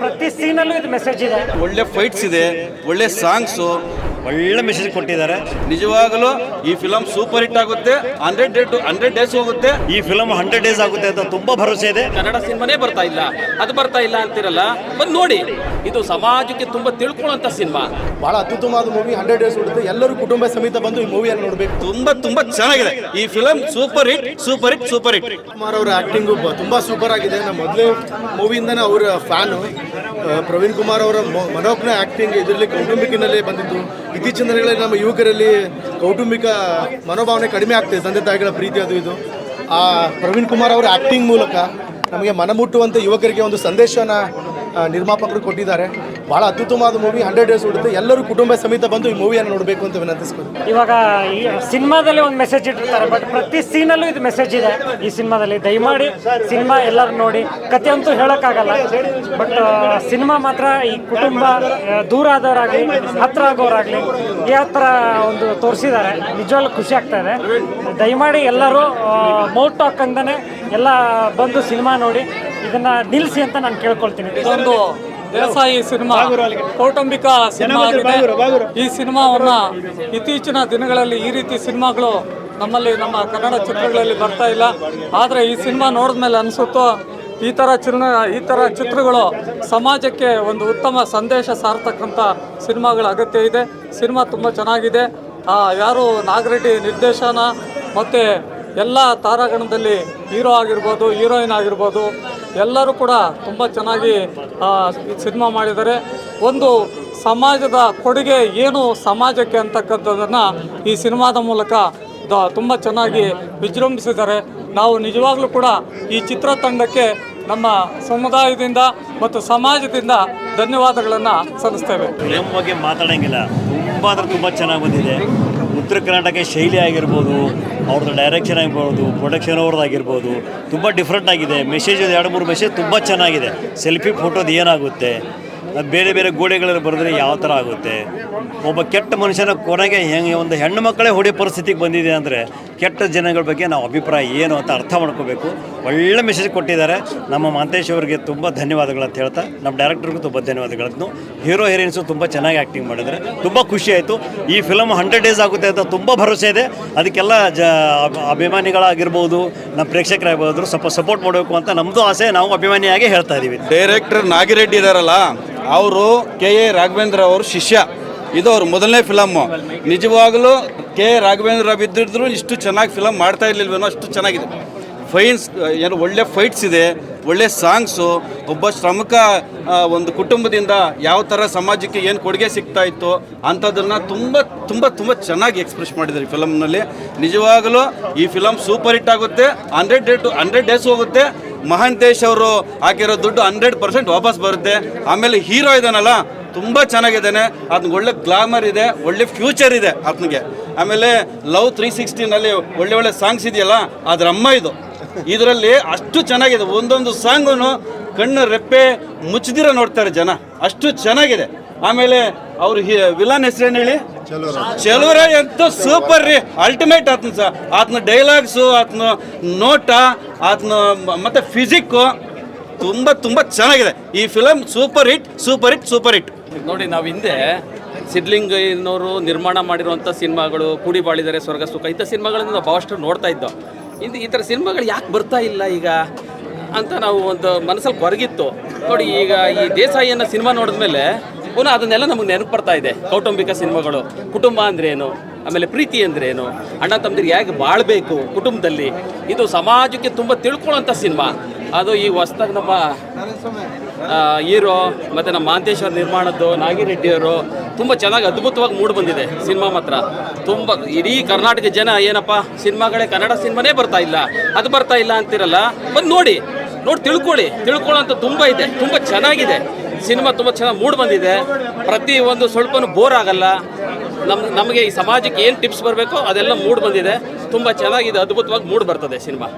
ಪ್ರತಿ ಸೀನಲ್ಲೂ ಇದು ಮೆಸೇಜ್ ಇದೆ. ಒಳ್ಳೆ ಫೈಟ್ಸ್ ಇದೆ, ಒಳ್ಳೆ ಸಾಂಗ್ಸು, ಒಳ್ಳೆ ಮೆಸೇಜ್ ಕೊಟ್ಟಿದ್ದಾರೆ. ನಿಜವಾಗಲೂ ಈ ಫಿಲಮ್ ಸೂಪರ್ ಹಿಟ್ ಆಗುತ್ತೆ. 100 ಡೇಸ್ ಹೋಗುತ್ತೆ. ಈ ಫಿಲಮ್ 100 ಡೇಸ್ ಆಗುತ್ತೆ ಅಂತ ತುಂಬಾ ಭರವಸೆ ಇದೆ. ಕನ್ನಡ ಸಿನಿಮಾನೇ ಬರ್ತಾ ಇಲ್ಲ, ಅದು ಬರ್ತಾ ಇಲ್ಲ ಅಂತಿರಲ್ಲ, ಬಂದು ನೋಡಿ. ಇದು ಸಮಾಜಕ್ಕೆ ತುಂಬಾ ತಿಳ್ಕೊಳ್ಳುವಂತ ಸಿನಿಮಾ. ಬಹಳ ಅತ್ಯುತ್ತಮವಾದ ಮೂವಿ. 100 ಡೇಸ್ ಉಳಿದು ಎಲ್ಲರೂ ಕುಟುಂಬ ಸಮೇತ ಬಂದು ಈ ಮೂವಿಯನ್ನು ನೋಡಬೇಕು. ತುಂಬಾ ಚೆನ್ನಾಗಿದೆ ಈ ಫಿಲಮ್. Super hit. ಕುಮಾರ್ ಅವರ ಆಕ್ಟಿಂಗು ತುಂಬಾ ಸೂಪರ್ ಆಗಿದೆ. ನಮ್ಮ ಮೊದಲೇ ಮೂವಿಯಿಂದನೇ ಅವರ ಫ್ಯಾನು. ಪ್ರವೀಣ್ ಕುಮಾರ್ ಅವರ ಮನೋಜ್ಞ ಆಕ್ಟಿಂಗ್ ಇದರಲ್ಲಿ ಕೌಟುಂಬಿಕಿನಲ್ಲೇ ಬಂದಿದ್ದು. ಇತ್ತೀಚಿನ ದಿನಗಳಲ್ಲಿ ನಮ್ಮ ಯುವಕರಲ್ಲಿ ಕೌಟುಂಬಿಕ ಮನೋಭಾವನೆ ಕಡಿಮೆ ಆಗ್ತಿದೆ, ತಂದೆ ತಾಯಿಗಳ ಪ್ರೀತಿ ಅದು ಇದು. ಆ ಪ್ರವೀಣ್ ಕುಮಾರ್ ಅವರ ಆಕ್ಟಿಂಗ್ ಮೂಲಕ ನಮಗೆ ಮನಮುಟ್ಟುವಂತೆ ಯುವಕರಿಗೆ ಒಂದು ಸಂದೇಶನ ನಿರ್ಮಾಪಕರು ಕೊಟ್ಟಿದ್ದಾರೆ. ಬಹಳ ಅತ್ಯುತ್ತಮವಾದ ಮೂವಿ. 100 ಡೇಸ್ ಉಳಿದು ಎಲ್ಲರೂ ಕುಟುಂಬ ಸಮೇತ ಬಂದು ಈ ಮೂವಿಯನ್ನು ನೋಡಬೇಕು ಅಂತ ವಿನಂತಿಸ್ಬೋದು. ಇವಾಗ ಈ ಸಿನಿಮಾದಲ್ಲಿ ಒಂದು ಮೆಸೇಜ್ ಇಟ್ಟಿರ್ತಾರೆ, ಬಟ್ ಪ್ರತಿ ಸೀನಲ್ಲೂ ಇದು ಮೆಸೇಜ್ ಇದೆ ಈ ಸಿನಿಮಾದಲ್ಲಿ. ದಯಮಾಡಿ ಸಿನಿಮಾ ಎಲ್ಲರೂ ನೋಡಿ. ಕತೆ ಅಂತೂ ಹೇಳೋಕ್ಕಾಗಲ್ಲ, ಬಟ್ ಸಿನಿಮಾ ಮಾತ್ರ ಈ ಕುಟುಂಬ ದೂರ ಆದವರಾಗಲಿ ಹತ್ರ ಆಗೋರಾಗಲಿ ಯಾವ ಥರ ಒಂದು ತೋರಿಸಿದ್ದಾರೆ. ನಿಜವಾಗ್ಲೂ ಖುಷಿ ಆಗ್ತಾ ಇದೆ. ದಯಮಾಡಿ ಎಲ್ಲರೂ ಮೌಟ್ ಟಾಕ್ ಅಂತಾನೆ ಎಲ್ಲ ಬಂದು ಸಿನಿಮಾ ನೋಡಿ, ಇದನ್ನ ನಿಲ್ಲಿಸಿ ಅಂತ ನಾನು ಕೇಳ್ಕೊಳ್ತೀನಿ. ಇದೊಂದು ದೇಸಾಯಿ ಸಿನಿಮಾ, ಕೌಟುಂಬಿಕ ಸಿನಿಮಾ ಆಗಿದೆ. ಈ ಸಿನಿಮಾವನ್ನ ಇತ್ತೀಚಿನ ದಿನಗಳಲ್ಲಿ ಈ ರೀತಿ ಸಿನಿಮಾಗಳು ನಮ್ಮ ಕನ್ನಡ ಚಿತ್ರಗಳಲ್ಲಿ ಬರ್ತಾ ಇಲ್ಲ. ಆದರೆ ಈ ಸಿನಿಮಾ ನೋಡಿದ್ಮೇಲೆ ಅನಿಸುತ್ತೋ ಈ ಥರ ಚಿತ್ರಗಳು ಸಮಾಜಕ್ಕೆ ಒಂದು ಉತ್ತಮ ಸಂದೇಶ ಸಾರ್ತಕ್ಕಂಥ ಸಿನಿಮಾಗಳ ಅಗತ್ಯ ಇದೆ. ಸಿನಿಮಾ ತುಂಬ ಚೆನ್ನಾಗಿದೆ. ಯಾರು ನಾಗರೆಡ್ಡಿ ನಿರ್ದೇಶನ ಮತ್ತು ಎಲ್ಲ ತಾರಾಗಣದಲ್ಲಿ ಹೀರೋ ಆಗಿರ್ಬೋದು, ಹೀರೋಯಿನ್ ಆಗಿರ್ಬೋದು, ಎಲ್ಲರೂ ಕೂಡ ತುಂಬ ಚೆನ್ನಾಗಿ ಸಿನಿಮಾ ಮಾಡಿದ್ದಾರೆ. ಒಂದು ಸಮಾಜದ ಕೊಡುಗೆ ಏನು ಸಮಾಜಕ್ಕೆ ಅಂತಕ್ಕಂಥದ್ದನ್ನು ಈ ಸಿನಿಮಾದ ಮೂಲಕ ತುಂಬ ಚೆನ್ನಾಗಿ ವಿಜೃಂಭಿಸಿದ್ದಾರೆ. ನಾವು ನಿಜವಾಗ್ಲೂ ಕೂಡ ಈ ಚಿತ್ರತಂಡಕ್ಕೆ ನಮ್ಮ ಸಮುದಾಯದಿಂದ ಮತ್ತು ಸಮಾಜದಿಂದ ಧನ್ಯವಾದಗಳನ್ನು ಸಲ್ಲಿಸ್ತೇವೆ. ಫಿಲಮ್ ಬಗ್ಗೆ ಮಾತಾಡೋಂಗಿಲ್ಲ, ತುಂಬ ಚೆನ್ನಾಗಿ ಬಂದಿದೆ. ಉತ್ತರ ಕರ್ನಾಟಕ ಶೈಲಿ ಆಗಿರ್ಬೋದು, ಅವ್ರದ್ದು ಡೈರೆಕ್ಷನ್ ಆಗಿರ್ಬೋದು, ಪ್ರೊಡಕ್ಷನ್ ಅವ್ರದ್ದು ಆಗಿರ್ಬೋದು, ತುಂಬ ಡಿಫ್ರೆಂಟ್ ಆಗಿದೆ. ಮೆಸೇಜ್ 2-3 ಮೆಸೇಜ್ ತುಂಬ ಚೆನ್ನಾಗಿದೆ. ಸೆಲ್ಫಿ ಫೋಟೋದು ಏನಾಗುತ್ತೆ, ಅದು ಬೇರೆ ಗೋಡೆಗಳಲ್ಲಿ ಬರೆದ್ರೆ ಯಾವ ಥರ ಆಗುತ್ತೆ, ಒಬ್ಬ ಕೆಟ್ಟ ಮನುಷ್ಯನ ಕೊನೆಗೆ ಹೆಂಗೆ ಒಂದು ಹೆಣ್ಣು ಮಕ್ಕಳೇ ಹೊಡೆಯೋ ಪರಿಸ್ಥಿತಿಗೆ ಬಂದಿದೆ ಅಂದರೆ ಕೆಟ್ಟ ಜನಗಳ ಬಗ್ಗೆ ನಾವು ಅಭಿಪ್ರಾಯ ಏನು ಅಂತ ಅರ್ಥ ಮಾಡ್ಕೋಬೇಕು. ಒಳ್ಳೆ ಮೆಸೇಜ್ ಕೊಟ್ಟಿದ್ದಾರೆ. ನಮ್ಮ ಮಾಂತೇಶ್ ಅವರಿಗೆ ತುಂಬ ಧನ್ಯವಾದಗಳಂತ ಹೇಳ್ತಾ, ನಮ್ಮ ಡೈರೆಕ್ಟರ್ಗೂ ತುಂಬ ಧನ್ಯವಾದಗಳನ್ನು. ಹೀರೋ ಹೀರೋಯಿನ್ಸು ತುಂಬ ಚೆನ್ನಾಗಿ ಆ್ಯಕ್ಟಿಂಗ್ ಮಾಡಿದ್ದಾರೆ. ತುಂಬ ಖುಷಿ ಆಯಿತು. ಈ ಫಿಲಮ್ 100 ಡೇಸ್ ಆಗುತ್ತೆ ಅಂತ ತುಂಬ ಭರವಸೆ ಇದೆ. ಅದಕ್ಕೆಲ್ಲ ಅಭಿಮಾನಿಗಳಾಗಿರ್ಬೋದು, ನಮ್ಮ ಪ್ರೇಕ್ಷಕರಾಗಿರ್ಬೋದು ಸ್ವಲ್ಪ ಸಪೋರ್ಟ್ ಮಾಡಬೇಕು ಅಂತ ನಮ್ಮದು ಆಸೆ. ನಾವು ಅಭಿಮಾನಿಯಾಗಿ ಹೇಳ್ತಾ ಇದ್ದೀವಿ. ಡೈರೆಕ್ಟರ್ ನಾಗಿರೆಡ್ಡಿ ಇದಾರಲ್ಲ, ಅವರು ಕೆ ಎ ರಾಘವೇಂದ್ರ ಅವ್ರ ಶಿಷ್ಯ. ಇದು ಅವ್ರ ಮೊದಲನೇ ಫಿಲಮ್ಮು. ನಿಜವಾಗಲೂ ಕೆ ಎ ರಾಘವೇಂದ್ರ ಬಿದ್ದಿದ್ರು ಇಷ್ಟು ಚೆನ್ನಾಗಿ ಫಿಲಮ್ ಮಾಡ್ತಾ ಇರಲಿಲ್ವೇನೋ, ಅಷ್ಟು ಚೆನ್ನಾಗಿದೆ. ಏನು ಒಳ್ಳೆ ಫೈಟ್ಸ್ ಇದೆ, ಒಳ್ಳೆ ಸಾಂಗ್ಸು. ಒಬ್ಬ ಶ್ರಮಿಕ ಒಂದು ಕುಟುಂಬದಿಂದ ಯಾವ ಥರ ಸಮಾಜಕ್ಕೆ ಏನು ಕೊಡುಗೆ ಸಿಗ್ತಾ ಇತ್ತು ಅಂಥದ್ದನ್ನು ತುಂಬ ಚೆನ್ನಾಗಿ ಎಕ್ಸ್ಪ್ರೆಸ್ ಮಾಡಿದ್ದಾರೆ ಈ ಫಿಲಮ್ನಲ್ಲಿ. ನಿಜವಾಗಲೂ ಈ ಫಿಲಮ್ ಸೂಪರ್ ಹಿಟ್ ಆಗುತ್ತೆ. 100 ಡೇಸ್ ಹೋಗುತ್ತೆ. ಮಹಾಂತೇಶ್ ಅವರು ಹಾಕಿರೋ ದುಡ್ಡು 100% ವಾಪಸ್ ಬರುತ್ತೆ. ಆಮೇಲೆ ಹೀರೋ ಇದ್ದಾನಲ್ಲ, ತುಂಬ ಚೆನ್ನಾಗಿದ್ದಾನೆ. ಅದನ್ನ ಒಳ್ಳೆ ಗ್ಲಾಮರ್ ಇದೆ, ಒಳ್ಳೆ ಫ್ಯೂಚರ್ ಇದೆ ಆತನಿಗೆ. ಆಮೇಲೆ ಲವ್ 360ನಲ್ಲಿ ಒಳ್ಳೆ ಸಾಂಗ್ಸ್ ಇದೆಯಲ್ಲ, ಅದ್ರ ಅಮ್ಮ ಇದು. ಇದರಲ್ಲಿ ಅಷ್ಟು ಚೆನ್ನಾಗಿದೆ. ಒಂದೊಂದು ಸಾಂಗು ಕಣ್ಣು ರೆಪ್ಪೆ ಮುಚ್ಚದಿರ ನೋಡ್ತಾರೆ ಜನ, ಅಷ್ಟು ಚೆನ್ನಾಗಿದೆ. ಆಮೇಲೆ ಅವ್ರು ವಿಲನ್ ಹೆಸರೇನು ಹೇಳಿ, ಚಲುವರ ಅಂತೂ ಸೂಪರ್ ರೀ, ಅಲ್ಟಿಮೇಟ್. ಆತನ ಡೈಲಾಗ್ಸು, ಆತನ ನೋಟ, ಆತನ ಮತ್ತೆ ಫಿಸಿಕ್ಕು ತುಂಬ ಚೆನ್ನಾಗಿದೆ. ಈ ಫಿಲಮ್ ಸೂಪರ್ ಹಿಟ್. ನೋಡಿ, ನಾವು ಹಿಂದೆ ಸಿದ್ಲಿಂಗಯ್ಯನವರು ನಿರ್ಮಾಣ ಮಾಡಿರುವಂಥ ಸಿನಿಮಾಗಳು, ಕೂಡಿ ಬಾಳಿದರೆ ಸ್ವರ್ಗ ಸುಖ, ಇಂಥ ಸಿನಿಮಾಗಳನ್ನು ನಾವು ಭಾಳಷ್ಟು ನೋಡ್ತಾ ಇದ್ದೋ. ಈ ಥರ ಸಿನಿಮಾಗಳು ಯಾಕೆ ಬರ್ತಾ ಇಲ್ಲ ಈಗ ಅಂತ ನಾವು ಒಂದು ಮನಸ್ಸಲ್ಲಿ ಕೊರಗಿತ್ತು. ನೋಡಿ, ಈಗ ಈ ದೇಸಾಯಿ ಅನ್ನೋ ಸಿನಿಮಾ ನೋಡಿದ್ಮೇಲೆ ಪುನಃ ಅದನ್ನೆಲ್ಲ ನಮಗೆ ನೆನಪು ಬರ್ತಾ ಇದೆ. ಕೌಟುಂಬಿಕ ಸಿನಿಮಾಗಳು, ಕುಟುಂಬ ಅಂದ್ರೇನು, ಆಮೇಲೆ ಪ್ರೀತಿ ಅಂದ್ರೇನು, ಅಣ್ಣ ತಮ್ಮದಿರು ಹೇಗೆ ಬಾಳಬೇಕು ಕುಟುಂಬದಲ್ಲಿ, ಇದು ಸಮಾಜಕ್ಕೆ ತುಂಬ ತಿಳ್ಕೊಳ್ಳೋಂಥ ಸಿನಿಮಾ. ಅದು ಈ ಹೊಸ್ದಾಗಿ ನಮ್ಮ ಹೀರೋ ಮತ್ತು ನಮ್ಮ ಮಾಂತೇಶ್ವರ ನಿರ್ಮಾಣದ್ದು ನಾಗಿರೆಡ್ಡಿಯವರು ತುಂಬ ಚೆನ್ನಾಗಿ ಅದ್ಭುತವಾಗಿ ಮೂಡಿ ಬಂದಿದೆ ಸಿನಿಮಾ ಮಾತ್ರ. ತುಂಬ ಇಡೀ ಕರ್ನಾಟಕ ಜನ ಏನಪ್ಪ ಸಿನಿಮಾಗಳೇ ಕನ್ನಡ ಸಿನಿಮಾನೇ ಬರ್ತಾ ಇಲ್ಲ, ಅದು ಬರ್ತಾ ಇಲ್ಲ ಅಂತಿರಲ್ಲ, ಬಂದು ನೋಡಿ ತಿಳ್ಕೊಳ್ಳೋಂಥ ತುಂಬ ಇದೆ. ತುಂಬ ಚೆನ್ನಾಗಿದೆ ಸಿನಿಮಾ, ತುಂಬ ಚೆನ್ನಾಗಿ ಮೂಡಿ ಬಂದಿದೆ. ಪ್ರತಿ ಒಂದು ಸ್ವಲ್ಪನೂ ಬೋರ್ ಆಗಲ್ಲ. ನಮಗೆ ಈ ಸಮಾಜಕ್ಕೆ ಏನು ಟಿಪ್ಸ್ ಬರಬೇಕೋ ಅದೆಲ್ಲ ಮೂಡಿ ಬಂದಿದೆ. ತುಂಬ ಚೆನ್ನಾಗಿದೆ, ಅದ್ಭುತವಾಗಿ ಮೂಡಿ ಬರ್ತದೆ ಸಿನಿಮಾ.